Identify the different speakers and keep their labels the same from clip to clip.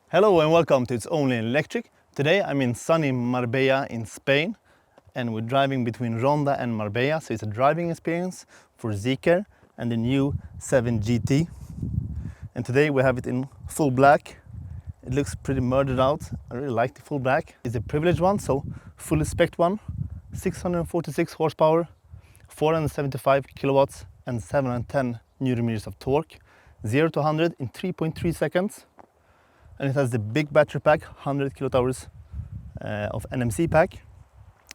Speaker 1: Hello and welcome to It's Only Electric. Today I'm in sunny Marbella in Spain and we're driving between Ronda and Marbella, so it's a driving experience for Zeekr and the new 7GT. And today we have it in full black. It looks pretty murdered out. I really like the full black. It's a privileged one, so fully spec'd one. 646 horsepower, 475 kilowatts and 710 newton meters of torque. 0 to 100 in 3.3 seconds. And it has the big battery pack, 100 kilowatt hours of NMC pack,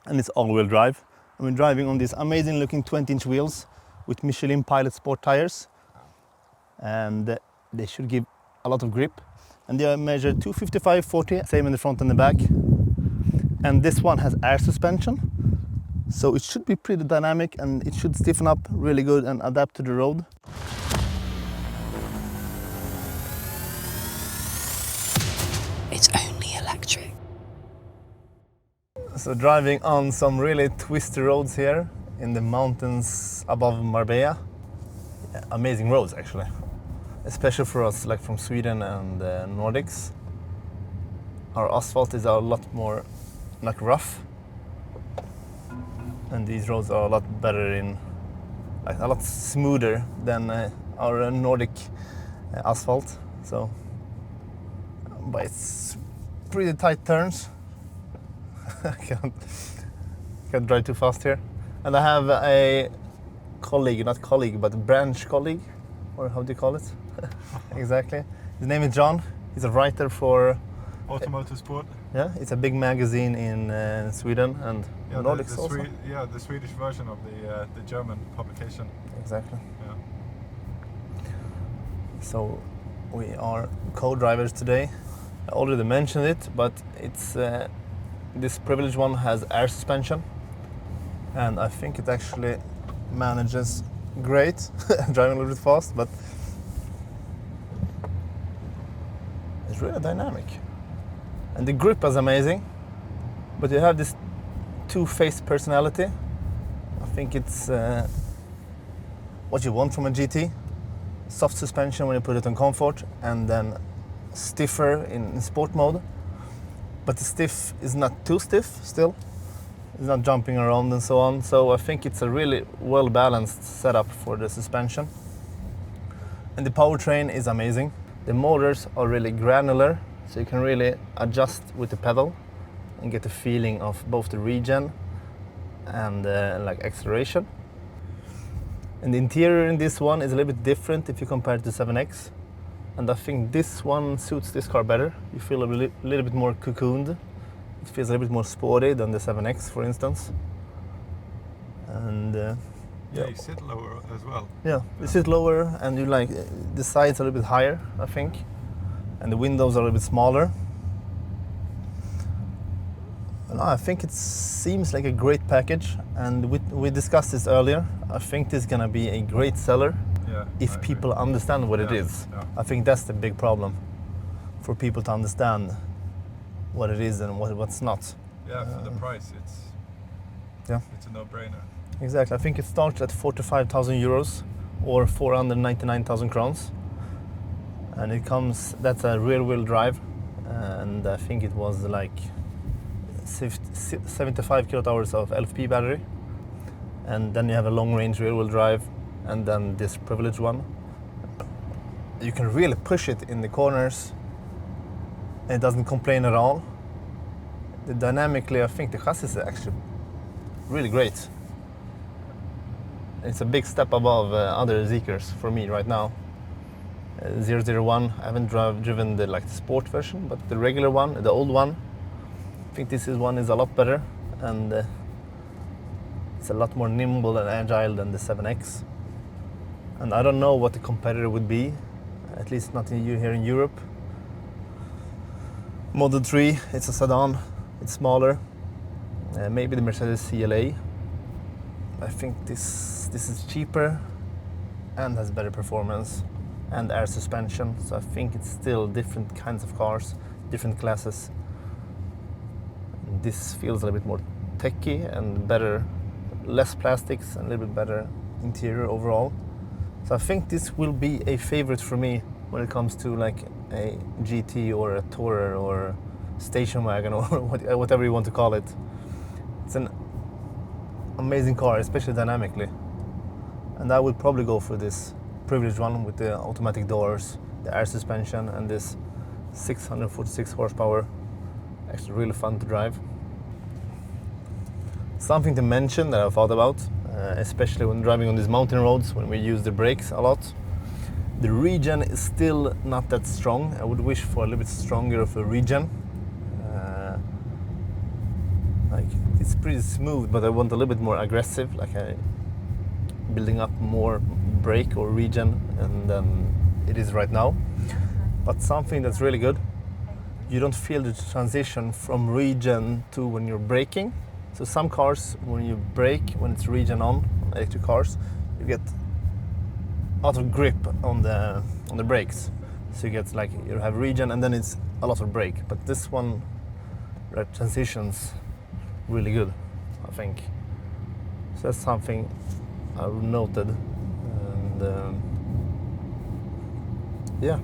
Speaker 1: and it's all-wheel drive. And we're driving on these amazing looking 20-inch wheels with Michelin Pilot Sport tires, and they should give a lot of grip. And they are measured 255/40, same in the front and the back. And this one has air suspension, so it should be pretty dynamic and it should stiffen up really good and adapt to the road.
Speaker 2: It's only electric.
Speaker 1: So driving on some really twisty roads here in the mountains above Marbella. Yeah, amazing roads actually, especially for us like from Sweden and the Nordics. Our asphalt is a lot more like rough, and these roads are a lot better in, like a lot smoother than our Nordic asphalt. So, but it's pretty tight turns. I can't drive too fast here. And I have a colleague, not colleague, but branch colleague, or how do you call it? Exactly. His name is John. He's a writer for
Speaker 3: Automotive Sport.
Speaker 1: Yeah, it's a big magazine in Sweden and Nordics also.
Speaker 3: The Swedish version of the German publication.
Speaker 1: Exactly.
Speaker 3: Yeah.
Speaker 1: So we are co-drivers today. I already mentioned it, but it's this privileged one has air suspension, and I think it actually manages great. Driving a little bit fast, but it's really dynamic. And the grip is amazing, but you have this two-faced personality. I think it's what you want from a GT. Soft suspension when you put it on comfort, and then stiffer in sport mode. But the stiff is not too stiff still. It's not jumping around and so on. So I think it's a really well-balanced setup for the suspension. And the powertrain is amazing. The motors are really granular, so you can really adjust with the pedal and get the feeling of both the regen and like acceleration. And the interior in this one is a little bit different if you compare it to 7X. And I think this one suits this car better. You feel a little bit more cocooned. It feels a little bit more sporty than the 7X, for instance. And
Speaker 3: yeah, you sit lower as well.
Speaker 1: Yeah, you sit lower, and you like the sides are a little bit higher, I think, and the windows are a little bit smaller. And I think it seems like a great package, and we discussed this earlier. I think this is gonna be a great seller.
Speaker 3: Yeah,
Speaker 1: if people understand what it is.
Speaker 3: Yeah.
Speaker 1: I think that's the big problem, for people to understand what it is and what's not.
Speaker 3: Yeah, for the price, it's a no-brainer.
Speaker 1: Exactly. I think it starts at 45,000 euros or 499,000 crowns, and it comes. That's a rear-wheel drive, and I think it was like 75 kilowatt hours of LFP battery, and then you have a long-range rear-wheel drive. And then this privileged one. You can really push it in the corners and it doesn't complain at all. Dynamically, I think the chassis is actually really great. It's a big step above other Zeekrs for me right now. 001, I haven't driven the sport version, but the regular one, the old one, I think this one is a lot better, and it's a lot more nimble and agile than the 7X. And I don't know what the competitor would be, at least not here in Europe. Model 3, it's a sedan, it's smaller. Maybe the Mercedes CLA. I think this is cheaper and has better performance and air suspension. So I think it's still different kinds of cars, different classes. And this feels a little bit more techy and better, less plastics and a little bit better interior overall. So I think this will be a favorite for me when it comes to like a GT or a Tourer or station wagon or whatever you want to call it. It's an amazing car, especially dynamically. And I would probably go for this privileged one with the automatic doors, the air suspension, and this 646 horsepower. Actually really fun to drive. Something to mention that I thought about, especially when driving on these mountain roads when we use the brakes a lot. The regen is still not that strong. I would wish for a little bit stronger of a regen. Like it's pretty smooth, but I want a little bit more aggressive, like building up more brake or regen than it is right now. But something that's really good, you don't feel the transition from regen to when you're braking. So some cars, when you brake, when it's regen on electric cars, you get out of grip on the brakes. So you get like you have regen and then it's a lot of brake. But this one transitions really good, I think. So that's something I noted, and yeah,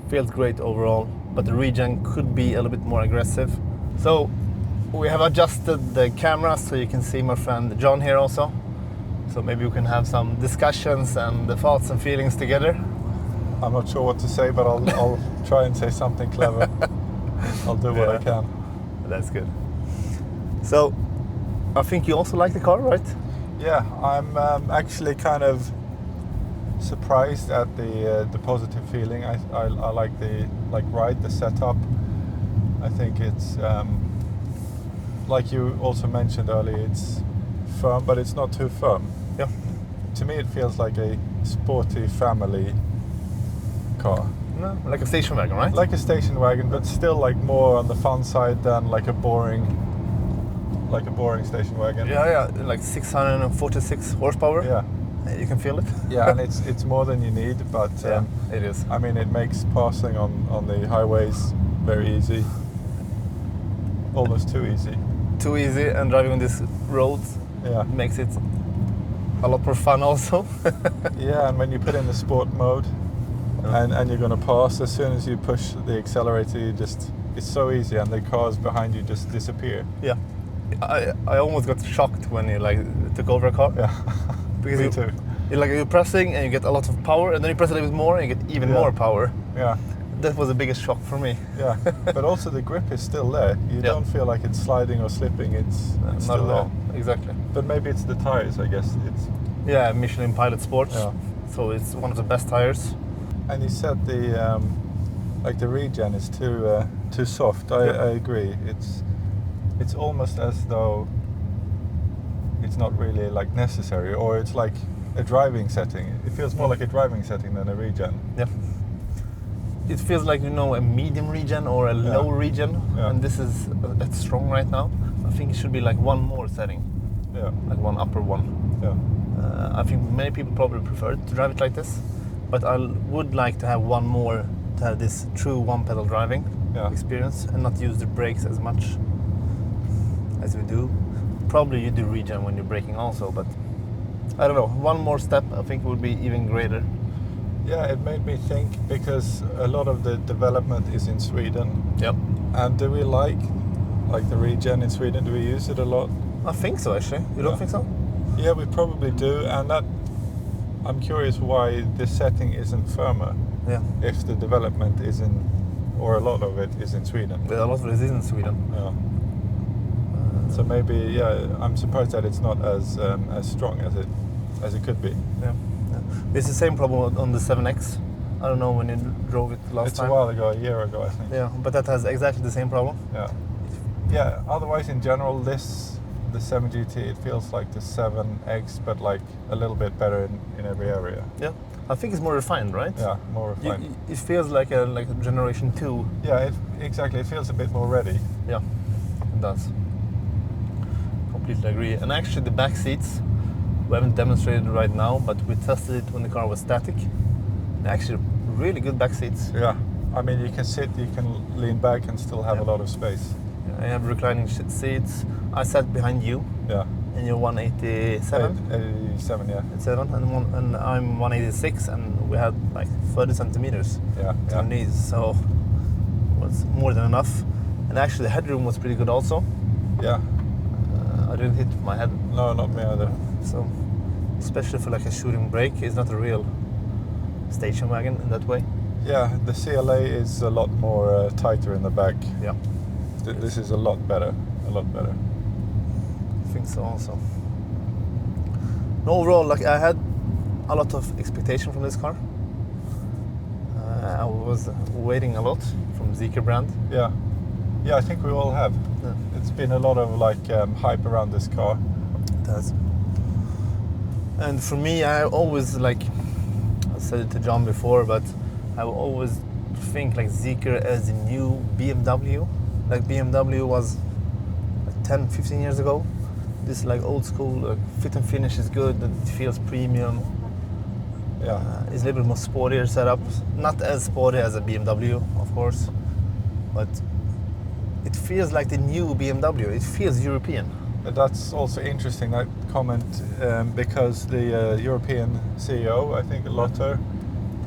Speaker 1: feels great overall. But the regen could be a little bit more aggressive. So we have adjusted the camera so you can see my friend John here also. So maybe we can have some discussions and the thoughts and feelings together.
Speaker 3: I'm not sure what to say, but I'll try and say something clever. I'll do what I can.
Speaker 1: That's good. So, I think you also like the car, right?
Speaker 3: Yeah, I'm actually kind of surprised at the positive feeling. I like the ride, the setup. I think it's like you also mentioned earlier. It's firm, but it's not too firm.
Speaker 1: Yeah.
Speaker 3: To me, it feels like a sporty family car.
Speaker 1: No, like a station wagon, right?
Speaker 3: Like a station wagon, but still like more on the fun side than like a boring station wagon.
Speaker 1: Yeah, like 646 horsepower.
Speaker 3: Yeah.
Speaker 1: You can feel it.
Speaker 3: Yeah, and it's more than you need, but
Speaker 1: it is.
Speaker 3: I mean, it makes passing on the highways very easy. Almost too easy.
Speaker 1: Too easy, and driving on these roads makes it a lot more fun also.
Speaker 3: Yeah, and when you put in the sport mode and you're going to pass, as soon as you push the accelerator, it's so easy, and the cars behind you just disappear.
Speaker 1: Yeah. I almost got shocked when you took over a car.
Speaker 3: Yeah,
Speaker 1: because
Speaker 3: me too.
Speaker 1: You're pressing and you get a lot of power, and then you press a little bit more and you get even more power.
Speaker 3: Yeah.
Speaker 1: That was the biggest shock for me.
Speaker 3: Yeah, but also the grip is still there. You don't feel like it's sliding or slipping. It's
Speaker 1: not
Speaker 3: still
Speaker 1: at
Speaker 3: there.
Speaker 1: all. Exactly.
Speaker 3: But maybe it's the tires, I guess.
Speaker 1: Yeah, Michelin Pilot Sports. Yeah. So it's one of the best tires.
Speaker 3: And you said the regen is too soft. I agree. It's almost as though it's not really like necessary, or it's like a driving setting. It feels more like a driving setting than a regen.
Speaker 1: Yeah. It feels like a medium regen or a low regen, and this is that's strong right now. I think it should be like one more setting.
Speaker 3: Yeah.
Speaker 1: Like one upper one.
Speaker 3: Yeah.
Speaker 1: I think many people probably prefer to drive it like this, but I would like to have one more to have this true one-pedal driving experience and not use the brakes as much as we do. Probably you do regen when you're braking also, but I don't know. One more step I think would be even greater.
Speaker 3: Yeah, it made me think, because a lot of the development is in Sweden.
Speaker 1: Yep.
Speaker 3: And do we like the regen in Sweden? Do we use it a lot?
Speaker 1: I think so, actually. You don't think so?
Speaker 3: Yeah, we probably do, and that I'm curious why this setting isn't firmer.
Speaker 1: Yeah.
Speaker 3: If the development is in, or a lot of it is in Sweden.
Speaker 1: A lot of it is in Sweden.
Speaker 3: Yeah. So maybe, I'm surprised that it's not as strong as it could be.
Speaker 1: Yeah. It's the same problem on the 7X. I don't know when you drove it last time.
Speaker 3: It's a while ago, a year ago, I think.
Speaker 1: Yeah, but that has exactly the same problem.
Speaker 3: Yeah. Yeah, otherwise in general, the 7GT, it feels like the 7X, but like a little bit better in every area.
Speaker 1: Yeah. I think it's more refined, right?
Speaker 3: Yeah, more refined.
Speaker 1: It feels like a generation 2.
Speaker 3: Yeah, exactly. It feels a bit more ready.
Speaker 1: Yeah, it does. Completely agree. And actually the back seats, we haven't demonstrated it right now, but we tested it when the car was static. They're actually really good back seats.
Speaker 3: Yeah, I mean you can sit, you can lean back and still have a lot of space.
Speaker 1: Yeah, I have reclining seats. I sat behind you.
Speaker 3: Yeah.
Speaker 1: And you're 187?
Speaker 3: 87, yeah.
Speaker 1: 87, and I'm 186, and we had like 30 centimeters
Speaker 3: Yeah,
Speaker 1: to
Speaker 3: yeah.
Speaker 1: the knees, so it was more than enough. And actually the headroom was pretty good also.
Speaker 3: Yeah.
Speaker 1: I didn't hit my head,
Speaker 3: No, not me either.
Speaker 1: so especially for like a shooting brake, it's not a real station wagon in that way.
Speaker 3: Yeah, the CLA is a lot more tighter in the back.
Speaker 1: Yeah,
Speaker 3: This is a lot better. A lot better.
Speaker 1: I think so also. And overall, like I had a lot of expectation from this car. I was waiting a lot from Zeekr brand.
Speaker 3: Yeah. Yeah, I think we all have.
Speaker 1: Yeah.
Speaker 3: It's been a lot of like hype around this car.
Speaker 1: It has. And for me, I always like, I said it to John before, but I will always think like Zeekr as the new BMW. Like BMW was like 10, 15 years ago. This like old school, fit and finish is good, it feels premium.
Speaker 3: Yeah.
Speaker 1: It's a little bit more sportier setup. Not as sporty as a BMW, of course, but it feels like the new BMW. It feels European.
Speaker 3: That's also interesting, that comment, because the European CEO, I think Lothar,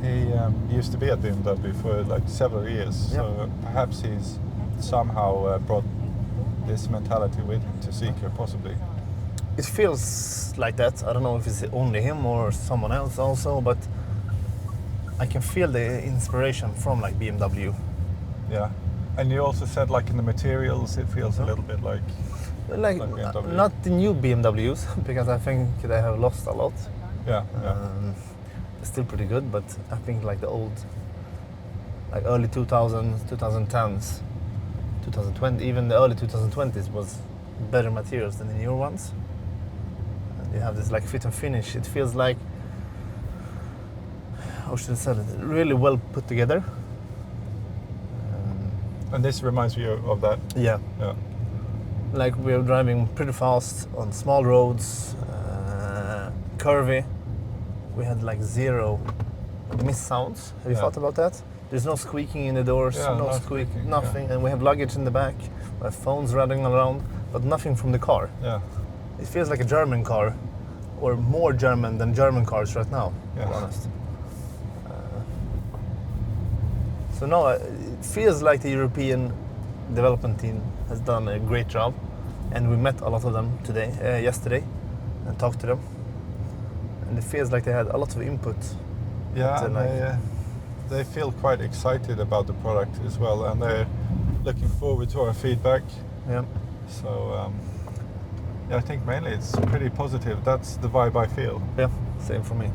Speaker 3: he used to be at BMW for like several years. So perhaps he's somehow brought this mentality with him to Zeekr, possibly.
Speaker 1: It feels like that. I don't know if it's only him or someone else also, but I can feel the inspiration from like BMW.
Speaker 3: Yeah. And you also said like in the materials, it feels a little bit like BMW.
Speaker 1: Not the new BMWs, because I think they have lost a lot.
Speaker 3: Yeah, yeah.
Speaker 1: It's still pretty good, but I think like the old, like early 2000s, 2010s, 2020, even the early 2020s was better materials than the newer ones. And you have this like fit and finish. It feels like, how should I say it, really well put together.
Speaker 3: And this reminds me of that.
Speaker 1: Yeah.
Speaker 3: Yeah.
Speaker 1: Like we were driving pretty fast on small roads, curvy. We had like zero miss sounds. Have you thought about that? There's no squeaking in the doors,
Speaker 3: Yeah,
Speaker 1: no
Speaker 3: no
Speaker 1: squeak,
Speaker 3: squeaking,
Speaker 1: nothing. And we have luggage in the back, we have phones running around, but nothing from the car.
Speaker 3: Yeah.
Speaker 1: It feels like a German car, or more German than German cars right now, to be honest. So no, it feels like the European development team has done a great job, and we met a lot of them yesterday, and talked to them, and it feels like they had a lot of input.
Speaker 3: Yeah,
Speaker 1: But,
Speaker 3: and they feel quite excited about the product as well, and they're looking forward to our feedback.
Speaker 1: Yeah.
Speaker 3: So yeah, I think mainly it's pretty positive. That's the vibe I feel.
Speaker 1: Yeah, same for me.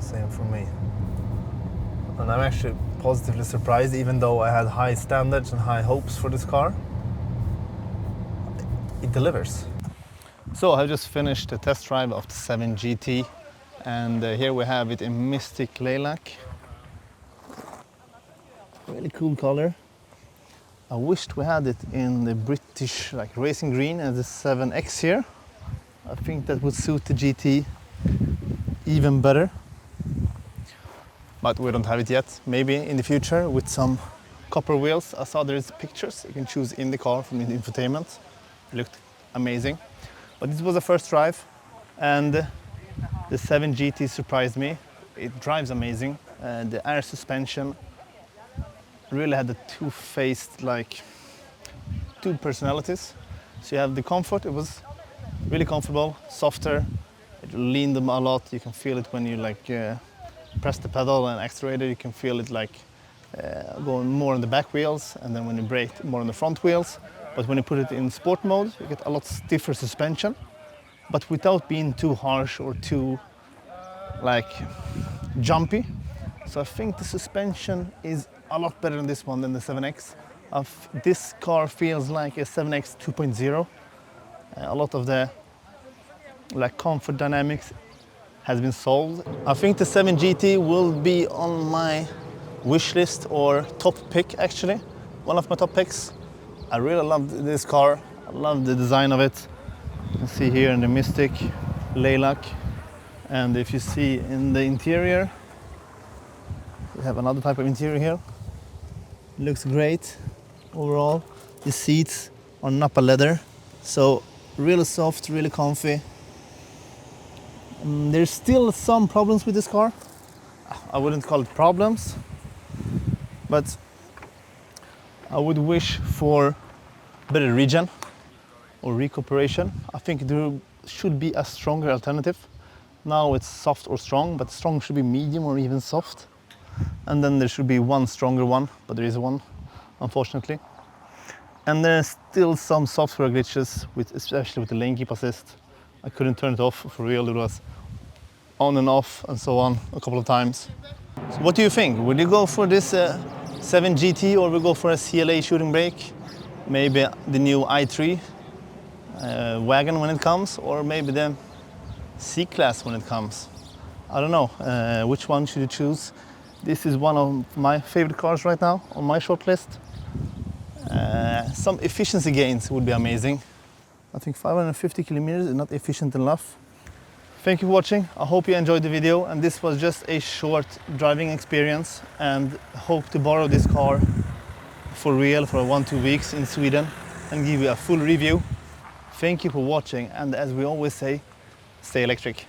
Speaker 1: Same for me. And I'm actually positively surprised, even though I had high standards and high hopes for this car. It delivers. So I just finished the test drive of the 7GT, and here we have it in Mystic Lilac. Really cool color. I wished we had it in the British like racing green as the 7X here. I think that would suit the GT even better. But we don't have it yet. Maybe in the future with some copper wheels. I saw there's pictures you can choose in the car from the infotainment. It looked amazing. But this was a first drive, and the 7GT surprised me. It drives amazing. The air suspension really had the two-faced, like two personalities. So you have the comfort. It was really comfortable, softer. It leaned them a lot. You can feel it when you like press the pedal and accelerator. You can feel it like going more on the back wheels, and then when you brake, more on the front wheels. But when you put it in sport mode, you get a lot stiffer suspension, but without being too harsh or too like jumpy. So I think the suspension is a lot better in this one than the 7X. This car feels like a 7X 2.0. A lot of the like comfort dynamics has been solved. I think the 7GT will be on my wish list or top pick actually. One of my top picks. I really love this car. I love the design of it. You can see here in the Mystic Lilac. And if you see in the interior, we have another type of interior here. It looks great overall. The seats are Nappa leather, so really soft, really comfy. There's still some problems with this car. I wouldn't call it problems, but I would wish for better regen or recuperation. I think there should be a stronger alternative. Now it's soft or strong, but strong should be medium or even soft. And then there should be one stronger one, but there is one, unfortunately. And there's still some software glitches, especially with the lane keep assist. I couldn't turn it off for real. It was on and off and so on a couple of times. So what do you think? Would you go for this 7GT or will you go for a CLA shooting brake? Maybe the new i3 Wagon when it comes, or maybe the C-Class when it comes? I don't know. Which one should you choose? This is one of my favorite cars right now on my short list. Some efficiency gains would be amazing. I think 550 kilometers is not efficient enough. Thank you for watching. I hope you enjoyed the video, and this was just a short driving experience, and hope to borrow this car for real for 1-2 weeks in Sweden and give you a full review. Thank you for watching, and as we always say, stay electric.